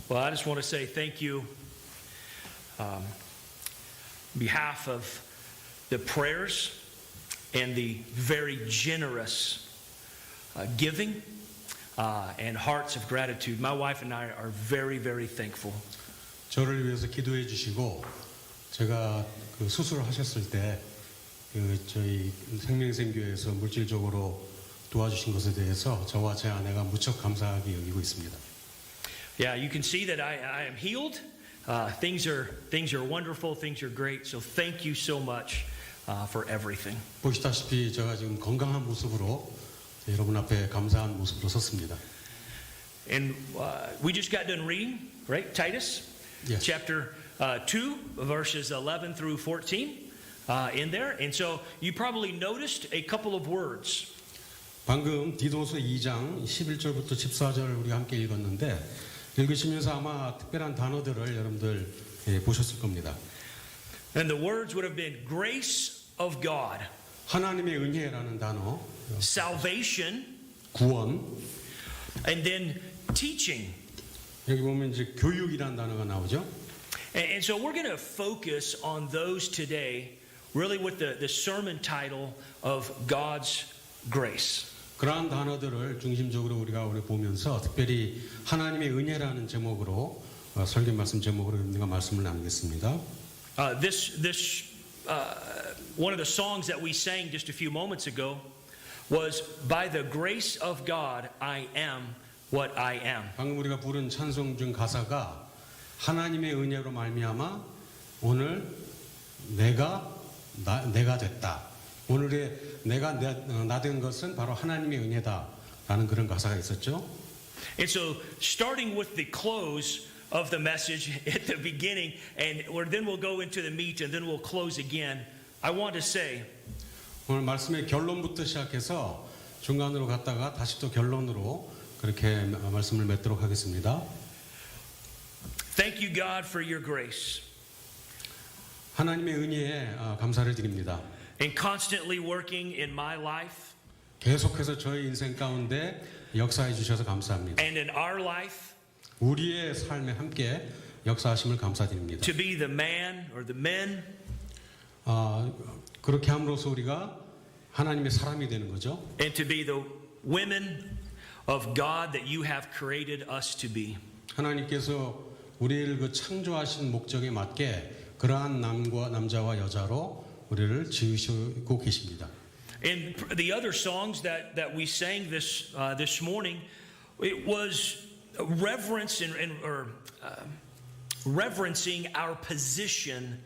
Well, I just want to say thank you on behalf of the prayers and the very generous giving and hearts of gratitude. My wife and I are very, very thankful. 저를 위해서 기도해 주시고 제가 그 수술하셨을 때 저희 생명생교회에서 물질적으로 도와주신 것에 대해서 저와 제 아내가 무척 감사하게 여기고 있습니다. Yeah, you can see that I am healed. Things are wonderful. Things are great. So thank you so much for everything. 보시다시피 제가 지금 건강한 모습으로 여러분 앞에 감사한 모습으로 섰습니다. And we just got done reading, right? Titus, Yes. chapter 2, verses 11 through 14 in there. And so you probably noticed a couple of words. 방금 디도서 2장 11절부터 14절 우리가 함께 읽었는데 읽으시면서 아마 특별한 단어들을 여러분들 보셨을 겁니다. And the words would have been grace of God, 하나님의 은혜라는 단어, salvation, 구원, and then teaching. 여기 보면 이제 교육이라는 단어가 나오죠. And so we're going to focus on those today, really with the sermon title of God's grace. 그러한 단어들을 중심적으로 우리가 오늘 보면서 특별히 하나님의 은혜라는 제목으로 설교 말씀 제목으로 여러분들과 말씀을 나누겠습니다. One of the songs that we sang just a few moments ago was By the grace of God I am what I am. 방금 우리가 부른 찬송 중 가사가 하나님의 은혜로 말미암아 오늘 내가 됐다. 오늘의 내가 나 된 것은 바로 하나님의 은혜다라는 그런 가사가 있었죠. And so starting with the close of the message at the beginning and then we'll go into the meat and then we'll close again. I want to say 오늘 말씀의 결론부터 시작해서 중간으로 갔다가 다시 또 결론으로 그렇게 말씀을 맺도록 하겠습니다. Thank you God for your grace. 하나님의 은혜에 감사를 드립니다. And constantly working in my life. 계속해서 저희 인생 가운데 역사해 주셔서 감사합니다. And in our life. 우리의 삶에 함께 역사하심을 감사드립니다. To be the man or the men. 그렇게 함으로써 우리가 하나님의 사람이 되는 거죠. And to be the women of God that you have created us to be. 하나님께서 우리를 그 창조하신 목적에 맞게 그러한 남자와 여자로 우리를 지으시고 계십니다. And the other songs that we sang this morning, it was reverence or reverencing our position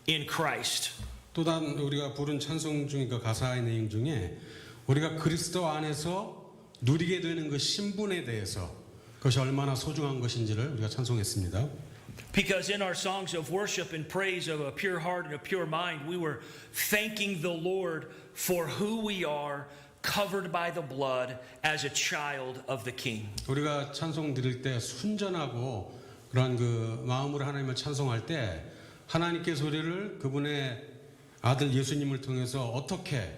in Christ. 또 다른 우리가 부른 찬송 중과 가사의 내용 중에 우리가 그리스도 안에서 누리게 되는 그 신분에 대해서 그것이 얼마나 소중한 것인지를 우리가 찬송했습니다. Because in our songs of worship and praise of a pure heart and a pure mind, we were thanking the Lord for who we are, covered by the blood as a child of the King. 우리가 찬송 드릴 때 순전하고 그런 그 마음으로 하나님을 찬송할 때 하나님께서 우리를 그분의 아들 예수님을 통해서 어떻게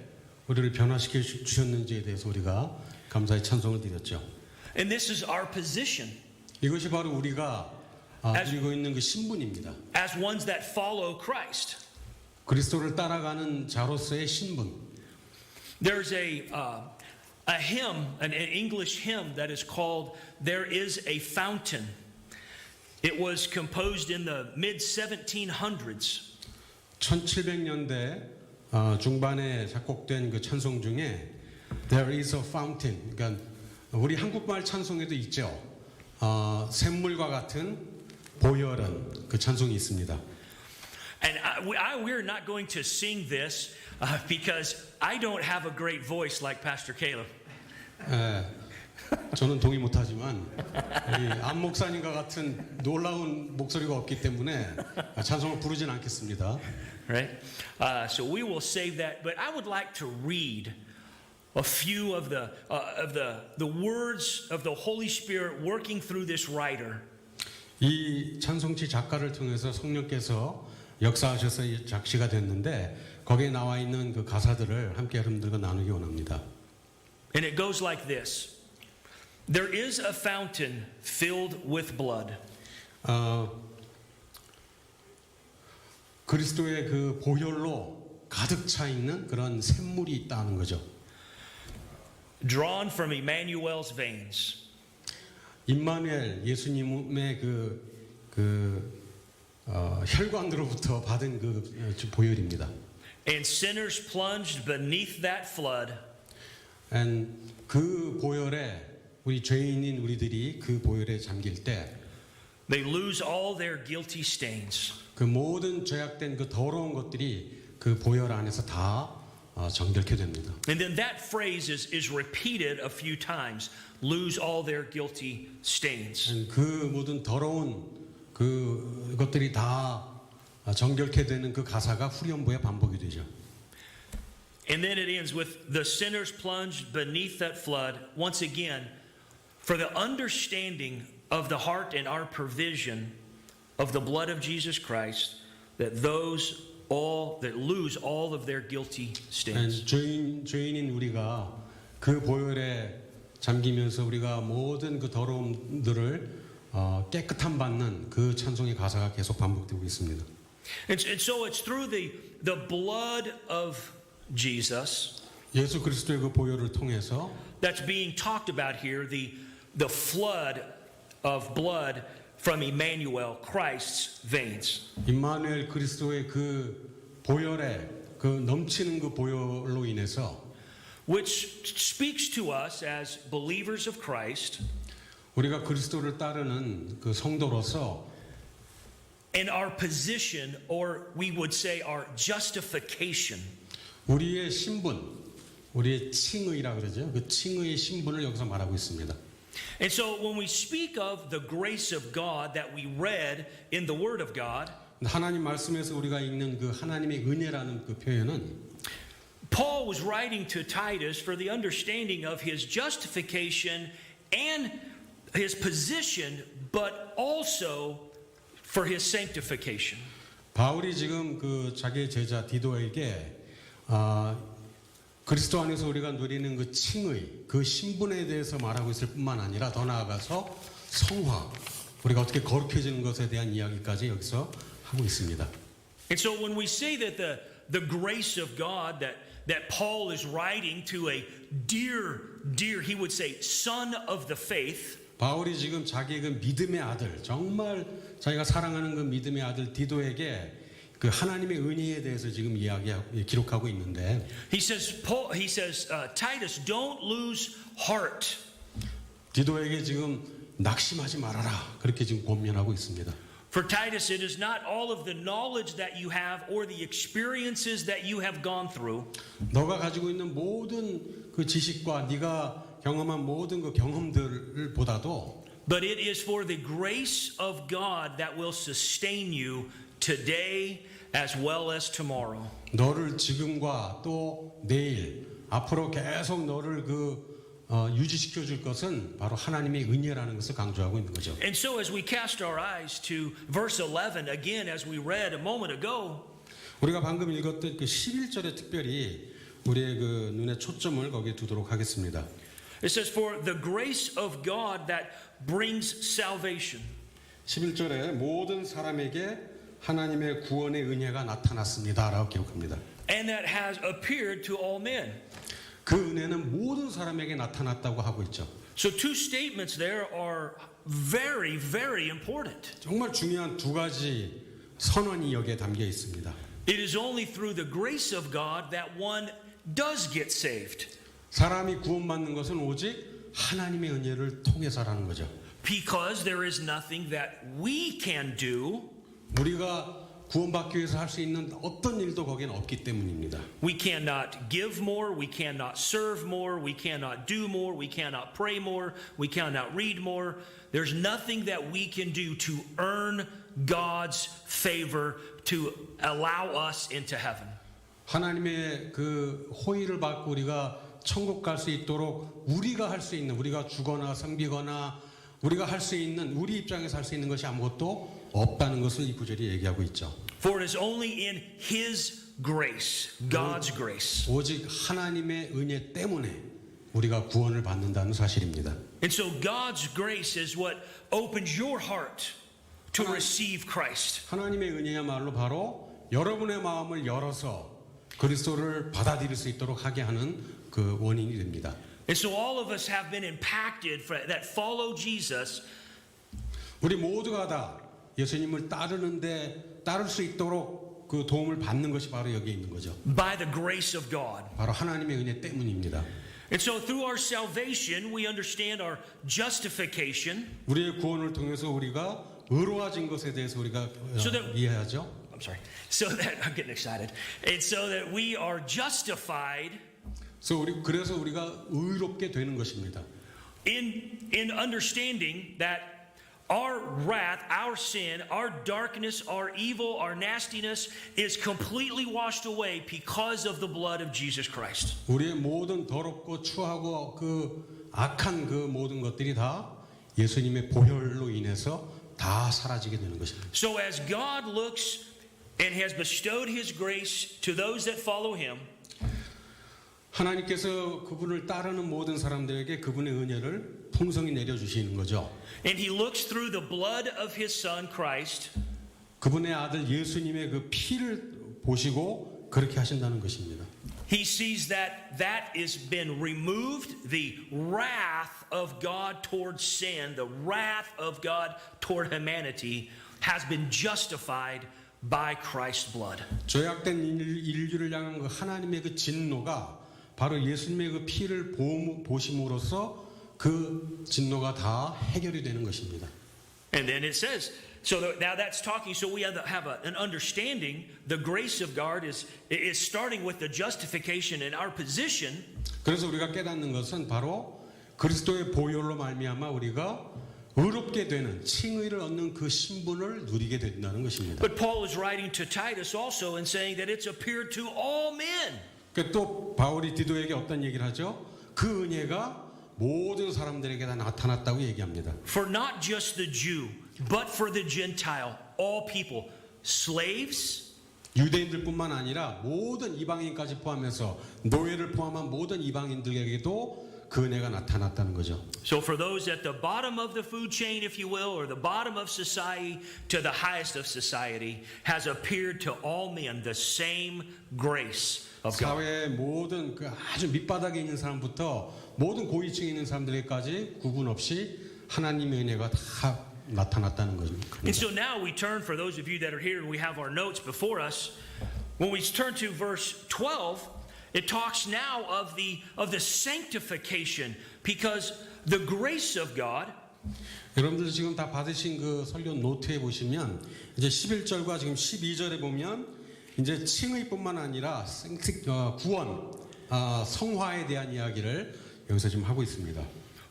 우리를 변화시켜 주셨는지에 대해서 우리가 감사의 찬송을 드렸죠. And this is our position. 이것이 바로 우리가 누리고 있는 그 신분입니다. As ones that follow Christ. 그리스도를 따라가는 자로서의 신분. There's a hymn, an English hymn that is called "There Is a Fountain." It was composed in the mid 1700s. 1700년대 중반에 작곡된 그 찬송 중에 There is a fountain. 그러니까 우리 한국말 찬송에도 있죠. 샘물과 같은 보혈은 그 찬송이 있습니다. And we're not going to sing this because I don't have a great voice like Pastor Caleb. 저는 동의 못하지만 우리 안 목사님과 같은 놀라운 목소리가 없기 때문에 찬송을 부르진 않겠습니다. Right? So we will save that. But I would like to read a few of the words of the Holy Spirit working through this writer. 이 찬송치 작가를 통해서 성령께서 역사하셔서 작시가 됐는데 거기에 나와 있는 그 가사들을 함께 여러분들과 나누기 원합니다. And it goes like this. There is a fountain filled with blood. 그리스도의 그 보혈로 가득 차 있는 그런 샘물이 있다는 거죠. Drawn from Emmanuel's veins. 임마누엘 예수님의 혈관으로부터 받은 그 보혈입니다. And sinners plunged beneath that flood. 그 보혈에 우리 죄인인 우리들이 그 보혈에 잠길 때 They lose all their guilty stains. 그 모든 죄악된 그 더러운 것들이 그 보혈 안에서 다 정결케 됩니다. And then that phrase is repeated a few times. Lose all their guilty stains. 그 모든 더러운 그것들이 다 정결케 되는 그 가사가 후렴부에 반복이 되죠. And then it ends with the sinners plunged beneath that flood. Once again, for the understanding of the heart and our provision of the blood of Jesus Christ, that those all that lose all of their guilty stains. 죄인인 우리가 그 보혈에 잠기면서 우리가 모든 그 더러움들을 깨끗함 받는 그 찬송의 가사가 계속 반복되고 있습니다. And so it's through the blood of Jesus 예수 그리스도의 그 보혈을 통해서 that's being talked about here, the flood of blood from Emmanuel, Christ's veins. 임마누엘 그리스도의 그 보혈에 그 넘치는 그 보혈로 인해서 Which speaks to us as believers of Christ 우리가 그리스도를 따르는 그 성도로서 and our position, or we would say our justification. 우리의 신분, 우리의 칭의라 그러죠. 그 칭의의 신분을 여기서 말하고 있습니다. And so when we speak of the grace of God that we read in the Word of God, 하나님 말씀에서 우리가 읽는 그 하나님의 은혜라는 그 표현은 Paul was writing to Titus for the understanding of his justification and his position, but also for his sanctification. 바울이 지금 그 자기의 제자 디도에게 그리스도 안에서 우리가 누리는 그 칭의, 그 신분에 대해서 말하고 있을 뿐만 아니라 더 나아가서 성화, 우리가 어떻게 거룩해지는 것에 대한 이야기까지 여기서 하고 있습니다. And so when we say that the grace of God that Paul is writing to a dear, he would say, son of the faith. 바울이 지금 자기의 그 믿음의 아들, 정말 자기가 사랑하는 그 믿음의 아들 디도에게 그 하나님의 은혜에 대해서 지금 기록하고 있는데 He says, Titus, don't lose heart. 디도에게 지금 낙심하지 말아라. 그렇게 지금 권면하고 있습니다. For Titus, it is not all of the knowledge that you have or the experiences that you have gone through. 너가 가지고 있는 모든 그 지식과 네가 경험한 모든 그 경험들을 보다도 But it is for the grace of God that will sustain you today as well as tomorrow. 너를 지금과 또 내일 앞으로 계속 너를 유지시켜 줄 것은 바로 하나님의 은혜라는 것을 강조하고 있는 거죠. And so as we cast our eyes to verse 11 again as we read a moment ago, 우리가 방금 읽었던 그 11절에 특별히 우리의 그 눈에 초점을 거기에 두도록 하겠습니다. it says for the grace of God that brings salvation. 11절에 모든 사람에게 하나님의 구원의 은혜가 나타났습니다라고 기록합니다. And that has appeared to all men. 그 은혜는 모든 사람에게 나타났다고 하고 있죠. So two statements there are very, very important. 정말 중요한 두 가지 선언이 여기에 담겨 있습니다. It is only through the grace of God that one does get saved. 사람이 구원받는 것은 오직 하나님의 은혜를 통해서라는 거죠. Because there is nothing that we can do. 우리가 구원받기 위해서 할 수 있는 어떤 일도 거기는 없기 때문입니다. We cannot give more, we cannot serve more, we cannot do more, we cannot pray more, we cannot read more. There's nothing that we can do to earn God's favor to allow us into heaven. 하나님의 그 호의를 받고 우리가 천국 갈 수 있도록 우리가 할 수 있는, 우리가 주거나 섬기거나 우리가 할 수 있는, 우리 입장에서 할 수 있는 것이 아무것도 없다는 것을 이 구절이 얘기하고 있죠. For it is only in His grace, God's grace. 오직 하나님의 은혜 때문에 우리가 구원을 받는다는 사실입니다. And so God's grace is what opens your heart to receive Christ. 하나님의 은혜야말로 바로 여러분의 마음을 열어서 그리스도를 받아들일 수 있도록 하게 하는 그 원인이 됩니다. And so all of us have been impacted that follow Jesus 우리 모두가 다 예수님을 따를 수 있도록 그 도움을 받는 것이 바로 여기에 있는 거죠. by the grace of God. 바로 하나님의 은혜 때문입니다. And so through our salvation, we understand our justification. 우리의 구원을 통해서 우리가 의로워진 것에 대해서 우리가 So that- 이해하죠. I'm sorry. So that I'm getting excited. And so that we are justified 그래서 우리가 의롭게 되는 것입니다. in understanding that our wrath, our sin, our darkness, our evil, our nastiness is completely washed away because of the blood of Jesus Christ. 우리의 모든 더럽고 추하고 그 악한 그 모든 것들이 다 예수님의 보혈로 인해서 다 사라지게 되는 것입니다. So as God looks and has bestowed his grace to those that follow him, 하나님께서 그분을 따르는 모든 사람들에게 그분의 은혜를 풍성히 내려주시는 거죠. and he looks through the blood of his son Christ, 그분의 아들 예수님의 그 피를 보시고 그렇게 하신다는 것입니다. he sees that that has been removed, the wrath of God towards sin, the wrath of God toward humanity has been justified by Christ's blood. 죄악된 인류를 향한 그 하나님의 그 진노가 바로 예수님의 그 피를 보심으로써 그 진노가 다 해결이 되는 것입니다. And then it says, so now that's talking, so we have an understanding, the grace of God is starting with the justification in our position. 그래서 우리가 깨닫는 것은 바로 그리스도의 보혈로 말미암아 우리가 의롭게 되는 칭의를 얻는 그 신분을 누리게 된다는 것입니다. But Paul is writing to Titus also and saying that it's appeared to all men. 또 바울이 디도에게 어떤 얘기를 하죠? 그 은혜가 모든 사람들에게 다 나타났다고 얘기합니다. For not just the Jew, but for the Gentile, all people, slaves, 유대인들뿐만 아니라 모든 이방인까지 포함해서 노예를 포함한 모든 이방인들에게도 그 은혜가 나타났다는 거죠. so for those at the bottom of the food chain, if you will, or the bottom of society to the highest of society, has appeared to all men the same grace of God. 사회의 모든 그 아주 밑바닥에 있는 사람부터 모든 고위층에 있는 사람들에게까지 구분 없이 하나님의 은혜가 다 나타났다는 거죠. And so now we turn, for those of you that are here and we have our notes before us, when we turn to verse 12, it talks now of the sanctification, because the grace of God, 여러분들 지금 다 받으신 그 설교 노트에 보시면 이제 11절과 지금 12절에 보면 이제 칭의뿐만 아니라 구원, 성화에 대한 이야기를 여기서 지금 하고 있습니다.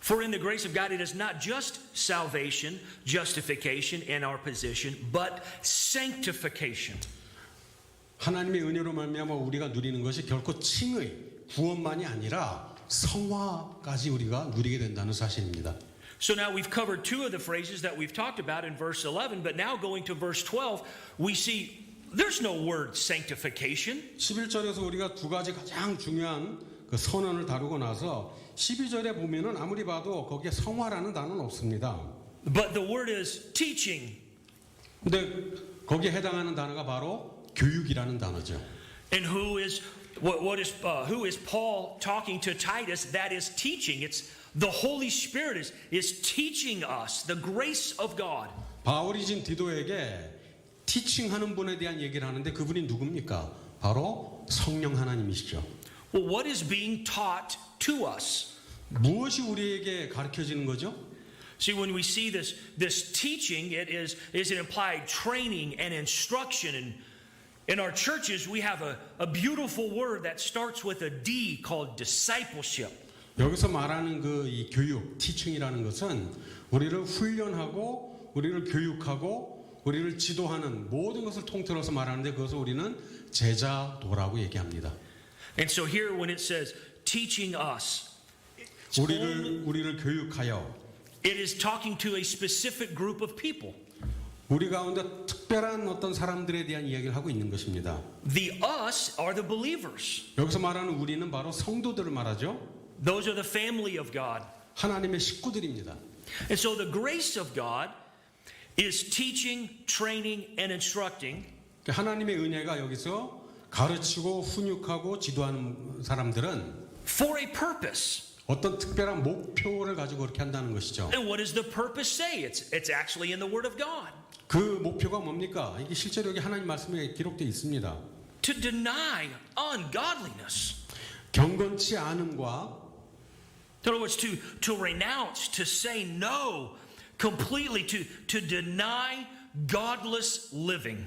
for in the grace of God it is not just salvation, justification, and our position, but sanctification. 하나님의 은혜로 말미암아 우리가 누리는 것이 결코 칭의, 구원만이 아니라 성화까지 우리가 누리게 된다는 사실입니다. So now we've covered two of the phrases that we've talked about in verse 11, but now going to verse 12, we see there's no word sanctification. 11절에서 우리가 두 가지 가장 중요한 그 선언을 다루고 나서 12절에 보면은 아무리 봐도 거기에 성화라는 단어는 없습니다. But the word is teaching. 근데 거기에 해당하는 단어가 바로 교육이라는 단어죠. And who is Paul talking to Titus? That is teaching. It's the Holy Spirit is teaching us the grace of God. 바울이 지금 디도에게 티칭하는 분에 대한 얘기를 하는데 그분이 누굽니까? 바로 성령 하나님이시죠. Well, what is being taught to us? 무엇이 우리에게 가르쳐지는 거죠? See, when we see this teaching, it is an implied training and instruction. And in our churches, we have a beautiful word that starts with a D called discipleship. 여기서 말하는 그 이 교육, 티칭이라는 것은 우리를 훈련하고 우리를 교육하고 우리를 지도하는 모든 것을 통틀어서 말하는데 그것을 우리는 제자도라고 얘기합니다. And so here when it says teaching us, 우리를 교육하여 it is talking to a specific group of people. 우리 가운데 특별한 어떤 사람들에 대한 이야기를 하고 있는 것입니다. The us are the believers. 여기서 말하는 우리는 바로 성도들을 말하죠. Those are the family of God. 하나님의 식구들입니다. And so the grace of God is teaching, training, and instructing 하나님의 은혜가 여기서 가르치고 훈육하고 지도하는 사람들은 for a purpose. 어떤 특별한 목표를 가지고 그렇게 한다는 것이죠. And what does the purpose say? It's actually in the Word of God. 그 목표가 뭡니까? 이게 실제로 여기 하나님 말씀에 기록되어 있습니다. To deny ungodliness. 경건치 않음과 In other words, to renounce, to say no completely, to deny godless living.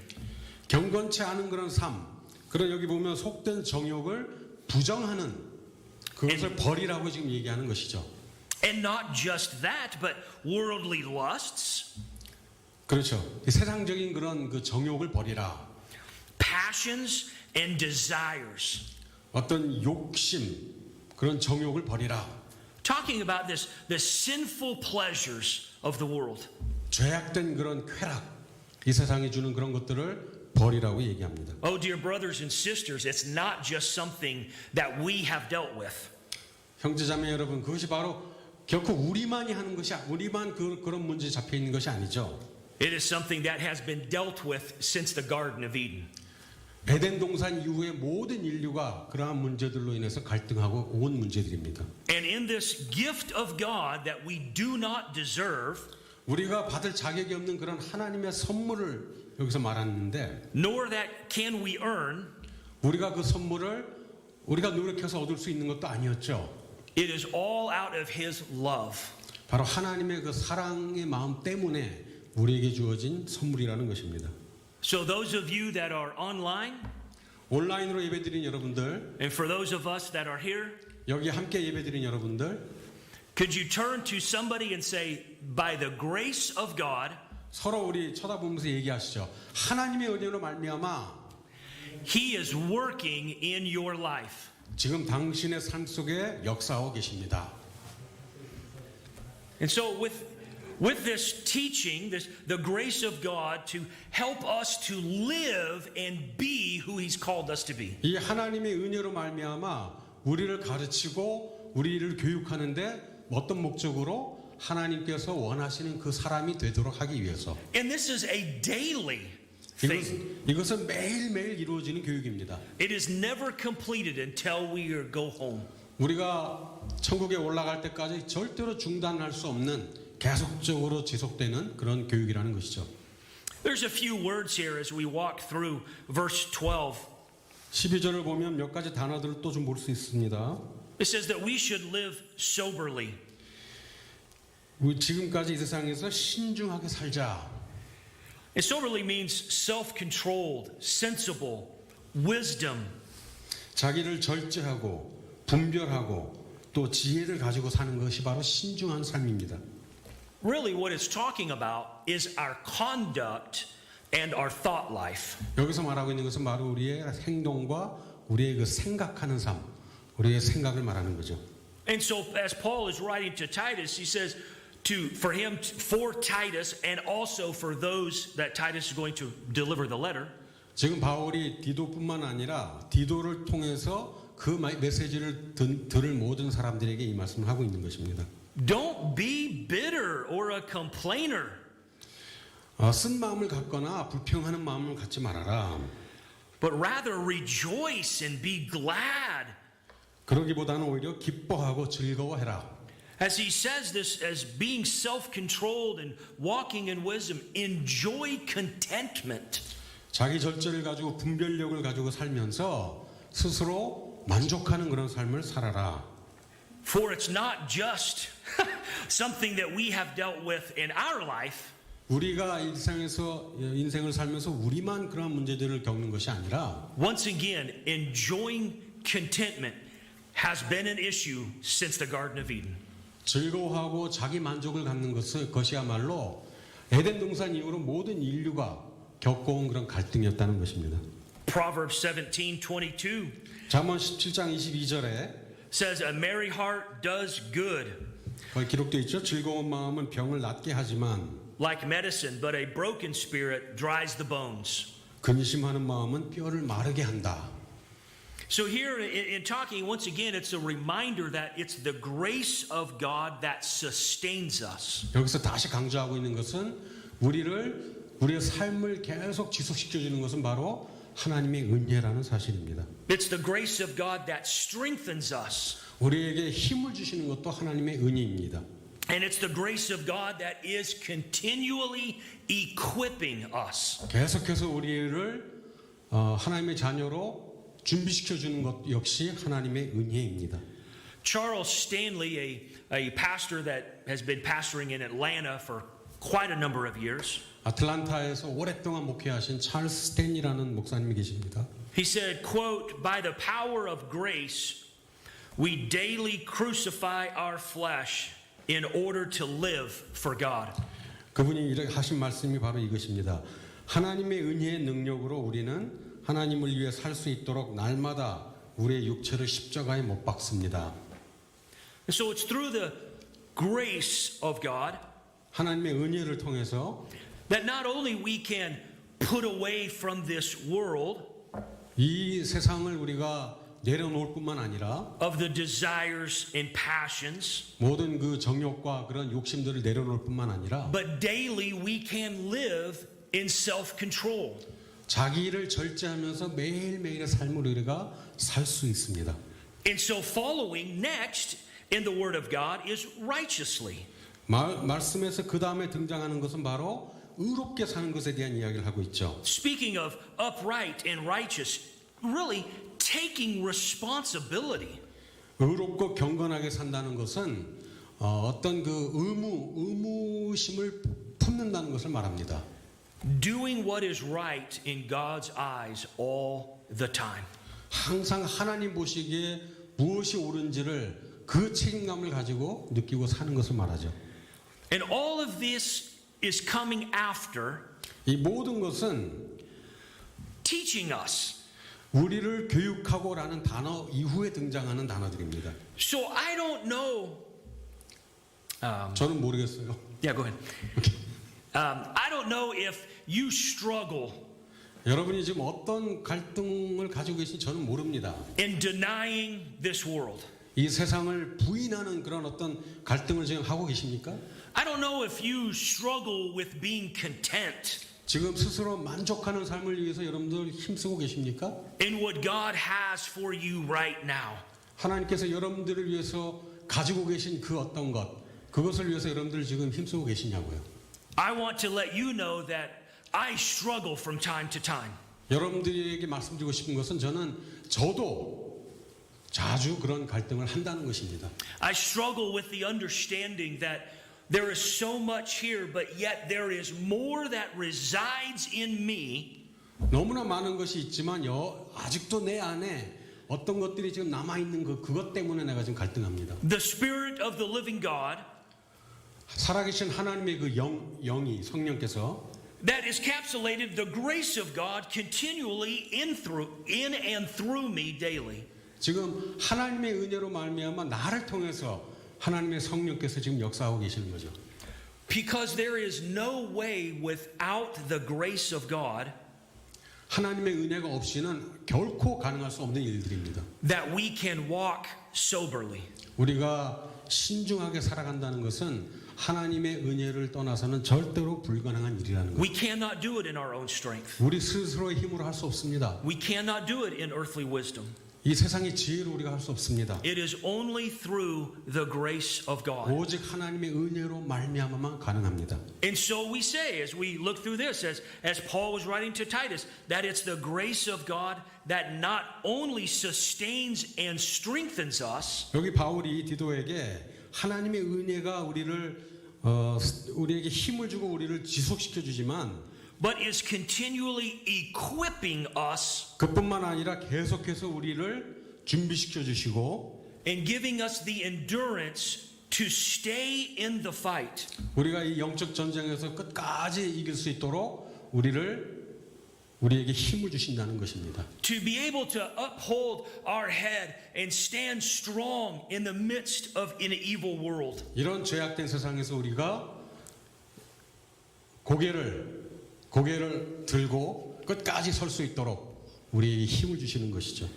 경건치 않은 그런 삶, 그런 여기 보면 속된 정욕을 부정하는 그것을 버리라고 지금 얘기하는 것이죠. And not just that, but worldly lusts, 그렇죠. 세상적인 그런 그 정욕을 버리라. passions, and desires. 어떤 욕심, 그런 정욕을 버리라. Talking about the sinful pleasures of the world. 죄악된 그런 쾌락, 이 세상이 주는 그런 것들을 버리라고 얘기합니다. Oh, dear brothers and sisters, it's not just something that we have dealt with. 형제자매 여러분, 그것이 바로 결코 우리만이 하는 것이, 우리만 그런 문제에 잡혀 있는 것이 아니죠. It is something that has been dealt with since the Garden of Eden. 에덴 동산 이후에 모든 인류가 그러한 문제들로 인해서 갈등하고 온 문제들입니다. And in this gift of God that we do not deserve, 우리가 받을 자격이 없는 그런 하나님의 선물을 여기서 말하는데, nor that can we earn, 우리가 그 선물을 우리가 노력해서 얻을 수 있는 것도 아니었죠. it is all out of His love. 바로 하나님의 그 사랑의 마음 때문에 우리에게 주어진 선물이라는 것입니다. So those of you that are online, 온라인으로 예배드린 여러분들, and for those of us that are here, 여기 함께 예배드린 여러분들, could you turn to somebody and say, by the grace of God, 서로 우리 쳐다보면서 얘기하시죠. 하나님의 은혜로 말미암아 He is working in your life. 지금 당신의 삶 속에 역사하고 계십니다. And so with this teaching, the grace of God to help us to live and be who He's called us to be. 이 하나님의 은혜로 말미암아 우리를 가르치고 우리를 교육하는데 어떤 목적으로 하나님께서 원하시는 그 사람이 되도록 하기 위해서. And this is a daily thing. 이것은 매일매일 이루어지는 교육입니다. It is never completed until we go home. 우리가 천국에 올라갈 때까지 절대로 중단할 수 없는 계속적으로 지속되는 그런 교육이라는 것이죠. There's a few words here as we walk through verse 12. 12절을 보면 몇 가지 단어들을 또 좀 볼 수 있습니다. It says that we should live soberly. 우리 지금까지 이 세상에서 신중하게 살자. And soberly means self-controlled, sensible, wisdom. 자기를 절제하고 분별하고 또 지혜를 가지고 사는 것이 바로 신중한 삶입니다. Really what it's talking about is our conduct and our thought life. 여기서 말하고 있는 것은 바로 우리의 행동과 우리의 그 생각하는 삶, 우리의 생각을 말하는 거죠. And so as Paul is writing to Titus, he says for Titus and also for those that Titus is going to deliver the letter. 지금 바울이 디도뿐만 아니라 디도를 통해서 그 메시지를 들을 모든 사람들에게 이 말씀을 하고 있는 것입니다. Don't be bitter or a complainer. 쓴 마음을 갖거나 불평하는 마음을 갖지 말아라. But rather rejoice and be glad. 그러기보다는 오히려 기뻐하고 즐거워해라. As he says this, as being self-controlled and walking in wisdom, enjoy contentment. 자기 절제를 가지고 분별력을 가지고 살면서 스스로 만족하는 그런 삶을 살아라. For it's not just something that we have dealt with in our life. 우리가 일상에서 인생을 살면서 우리만 그런 문제들을 겪는 것이 아니라 Once again, enjoying contentment has been an issue since the Garden of Eden. 즐거워하고 자기 만족을 갖는 것이야말로 에덴 동산 이후로 모든 인류가 겪어온 그런 갈등이었다는 것입니다. Proverbs 17:22 잠언 17장 22절에 says, "A merry heart does good, 거기 기록되어 있죠. 즐거운 마음은 병을 낫게 하지만 like medicine, but a broken spirit dries the bones." 근심하는 마음은 뼈를 마르게 한다. So here in talking, once again, it's a reminder that it's the grace of God that sustains us. 여기서 다시 강조하고 있는 것은 우리의 삶을 계속 지속시켜 주는 것은 바로 하나님의 은혜라는 사실입니다. It's the grace of God that strengthens us. 우리에게 힘을 주시는 것도 하나님의 은혜입니다. And it's the grace of God that is continually equipping us. 계속해서 우리를 하나님의 자녀로 준비시켜 주는 것 역시 하나님의 은혜입니다. Charles Stanley, a pastor that has been pastoring in Atlanta for quite a number of years, 아틀란타에서 오랫동안 목회하신 찰스 스탠리라는 목사님이 계십니다. he said, quote, "By the power of grace, we daily crucify our flesh in order to live for God." 그분이 이렇게 하신 말씀이 바로 이것입니다. 하나님의 은혜의 능력으로 우리는 하나님을 위해 살 수 있도록 날마다 우리의 육체를 십자가에 못 박습니다. And so it's through the grace of God 하나님의 은혜를 통해서 that not only we can put away from this world 이 세상을 우리가 내려놓을 뿐만 아니라 of the desires and passions, 모든 그 정욕과 그런 욕심들을 내려놓을 뿐만 아니라 but daily we can live in self-control. 자기 일을 절제하면서 매일매일의 삶을 우리가 살 수 있습니다. And so following next in the Word of God is righteously. 말씀에서 그 다음에 등장하는 것은 바로 의롭게 사는 것에 대한 이야기를 하고 있죠. Speaking of upright and righteous, really taking responsibility. 의롭고 경건하게 산다는 것은 어떤 그 의무심을 품는다는 것을 말합니다. Doing what is right in God's eyes all the time. 항상 하나님 보시기에 무엇이 옳은지를 그 책임감을 가지고 느끼고 사는 것을 말하죠. And all of this is coming after 이 모든 것은 teaching us. 우리를 교육하고라는 단어 이후에 등장하는 단어들입니다. So I don't know. 저는 모르겠어요. Yeah, go ahead. I don't know if you struggle 여러분이 지금 어떤 갈등을 가지고 계신지 저는 모릅니다. in denying this world. 이 세상을 부인하는 그런 어떤 갈등을 지금 하고 계십니까? I don't know if you struggle with being content 지금 스스로 만족하는 삶을 위해서 여러분들 힘쓰고 계십니까? in what God has for you right now. 하나님께서 여러분들을 위해서 가지고 계신 그 어떤 것, 그것을 위해서 여러분들 지금 힘쓰고 계시냐고요. I want to let you know that I struggle from time to time. 여러분들에게 말씀드리고 싶은 것은 저도 자주 그런 갈등을 한다는 것입니다. I struggle with the understanding that there is so much here, but yet there is more that resides in me. 너무나 많은 것이 있지만 아직도 내 안에 어떤 것들이 지금 남아있는 그것 때문에 내가 지금 갈등합니다. The Spirit of the living God 살아계신 하나님의 그 영이 성령께서 that is encapsulated the grace of God continually in and through me daily. 지금 하나님의 은혜로 말미암아 나를 통해서 하나님의 성령께서 지금 역사하고 계시는 거죠. Because there is no way without the grace of God 하나님의 은혜가 없이는 결코 가능할 수 없는 일들입니다. that we can walk soberly. 우리가 신중하게 살아간다는 것은 하나님의 은혜를 떠나서는 절대로 불가능한 일이라는 거예요. We cannot do it in our own strength. 우리 스스로의 힘으로 할 수 없습니다. We cannot do it in earthly wisdom. 이 세상의 지혜로 우리가 할 수 없습니다. It is only through the grace of God. 오직 하나님의 은혜로 말미암아만 가능합니다. And so we say, as we look through this, as Paul was writing to Titus, that it's the grace of God that not only sustains and strengthens us, 여기 바울이 디도에게 하나님의 은혜가 우리에게 힘을 주고 우리를 지속시켜 주지만 but is continually equipping us 그뿐만 아니라 계속해서 우리를 준비시켜 주시고 and giving us the endurance to stay in the fight. 우리가 이 영적 전쟁에서 끝까지 이길 수 있도록 우리에게 힘을 주신다는 것입니다. To be able to uphold our head and stand strong in the midst of an evil world. 이런 죄악된 세상에서 우리가 고개를 들고 끝까지 설 수 있도록 우리에게 힘을 주시는 것이죠.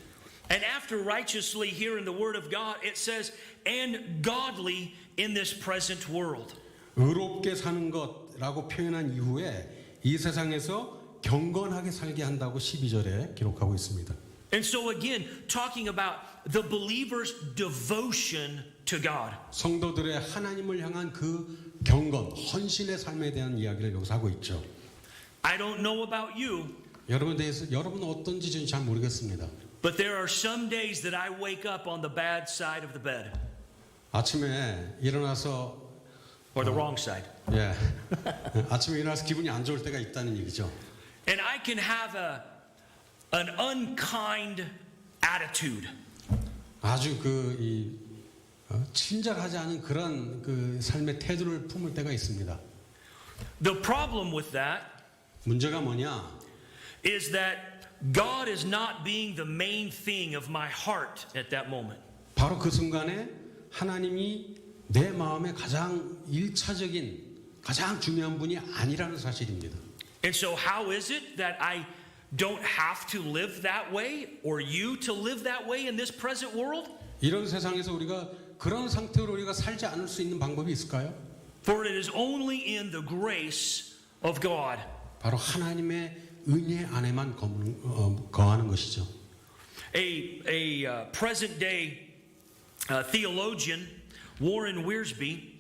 And after righteously here in the Word of God, it says, and godly in this present world. 의롭게 사는 것 것이라고 표현한 이후에 이 세상에서 경건하게 살게 한다고 12절에 기록하고 있습니다. And so again, talking about the believer's devotion to God. 성도들의 하나님을 향한 그 경건, 헌신의 삶에 대한 이야기를 여기서 하고 있죠. I don't know about you, 여러분 어떤지 저는 잘 모르겠습니다. but there are some days that I wake up on the bad side of the bed, 아침에 일어나서 or the wrong side. 예, 아침에 일어나서 기분이 안 좋을 때가 있다는 얘기죠. And I can have an unkind attitude. 아주 친절하지 않은 그런 그 삶의 태도를 품을 때가 있습니다. The problem with that 문제가 뭐냐? is that God is not being the main thing of my heart at that moment. 바로 그 순간에 하나님이 내 마음의 가장 일차적인, 가장 중요한 분이 아니라는 사실입니다. And so how is it that I don't have to live that way or you to live that way in this present world? 이런 세상에서 우리가 그런 상태로 우리가 살지 않을 수 있는 방법이 있을까요? For it is only in the grace of God. 바로 하나님의 은혜 안에만 거하는 것이죠. A present day theologian, Warren Wiersbe,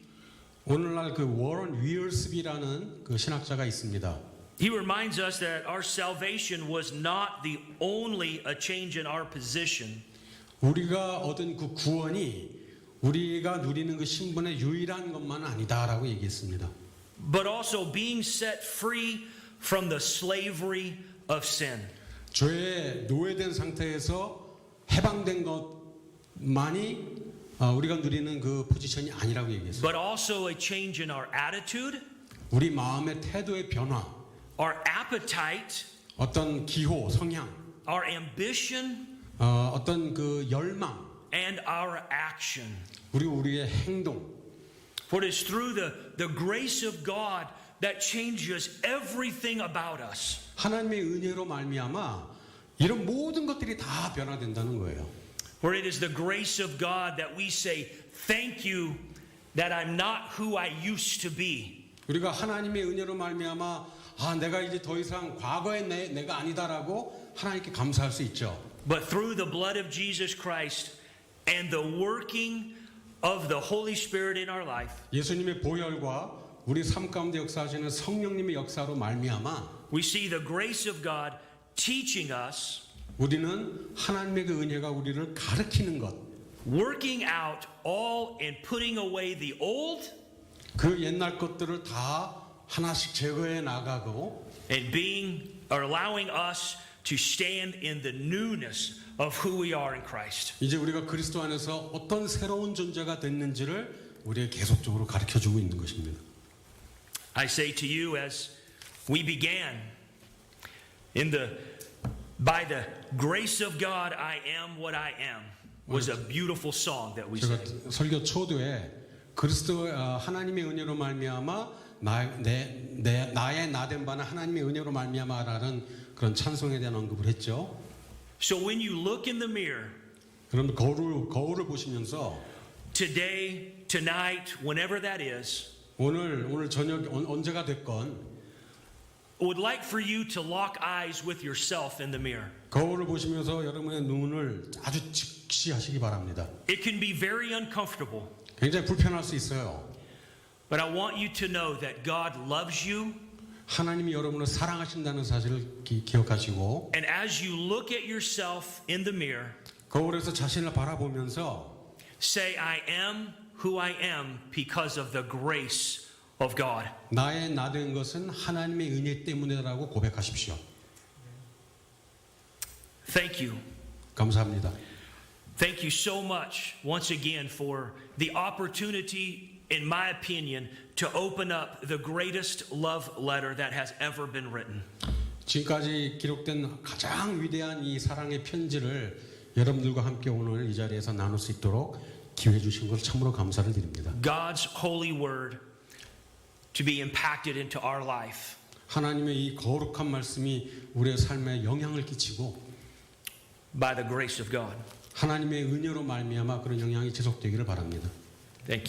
오늘날 그 워런 위얼스비라는 그 신학자가 있습니다. he reminds us that our salvation was not the only a change in our position, 우리가 얻은 그 구원이 우리가 누리는 그 신분의 유일한 것만은 아니다라고 얘기했습니다. but also being set free from the slavery of sin. 죄에 노예된 상태에서 해방된 것만이 우리가 누리는 그 포지션이 아니라고 얘기했어요. But also a change in our attitude, 우리 마음의 태도의 변화, our appetite, 어떤 기호, 성향, our ambition, 어떤 그 열망, and our action. 그리고 우리의 행동. For it is through the grace of God that changes everything about us. 하나님의 은혜로 말미암아 이런 모든 것들이 다 변화된다는 거예요. For it is the grace of God that we say, thank you that I'm not who I used to be. 우리가 하나님의 은혜로 말미암아 내가 이제 더 이상 과거의 내가 아니다라고 하나님께 감사할 수 있죠. But through the blood of Jesus Christ and the working of the Holy Spirit in our life, 예수님의 보혈과 우리 삶 가운데 역사하시는 성령님의 역사로 말미암아 we see the grace of God teaching us, 우리는 하나님의 그 은혜가 우리를 가르치는 것, working out all and putting away the old, 그 옛날 것들을 다 하나씩 제거해 나가고 and allowing us to stand in the newness of who we are in Christ. 이제 우리가 그리스도 안에서 어떤 새로운 존재가 됐는지를 우리에게 계속적으로 가르쳐주고 있는 것입니다. I say to you, as we began by the grace of God, I am what I am, was a beautiful song that we 제가 sang. 설교 초도에 그리스도 하나님의 은혜로 말미암아 나의 나된 바는 하나님의 은혜로 말미암아라는 그런 찬송에 대한 언급을 했죠. So when you look in the mirror, 그럼 거울을 보시면서 today, tonight, whenever that is, 오늘 저녁 언제가 됐건 would like for you to lock eyes with yourself in the mirror. 거울을 보시면서 여러분의 눈을 아주 직시하시기 바랍니다. It can be very uncomfortable, 굉장히 불편할 수 있어요. but I want you to know that God loves you. 하나님이 여러분을 사랑하신다는 사실을 기억하시고 And as you look at yourself in the mirror, 거울에서 자신을 바라보면서 say, I am who I am because of the grace of God. 나의 나된 것은 하나님의 은혜 때문이라고 고백하십시오. Thank you. 감사합니다. Thank you so much once again for the opportunity, in my opinion, to open up the greatest love letter that has ever been written. 지금까지 기록된 가장 위대한 이 사랑의 편지를 여러분들과 함께 오늘 이 자리에서 나눌 수 있도록 기회 주신 것을 참으로 감사를 드립니다. God's holy word to be impacted into our life. 하나님의 이 거룩한 말씀이 우리의 삶에 영향을 끼치고 By the grace of God. 하나님의 은혜로 말미암아 그런 영향이 지속되기를 바랍니다. Thank you.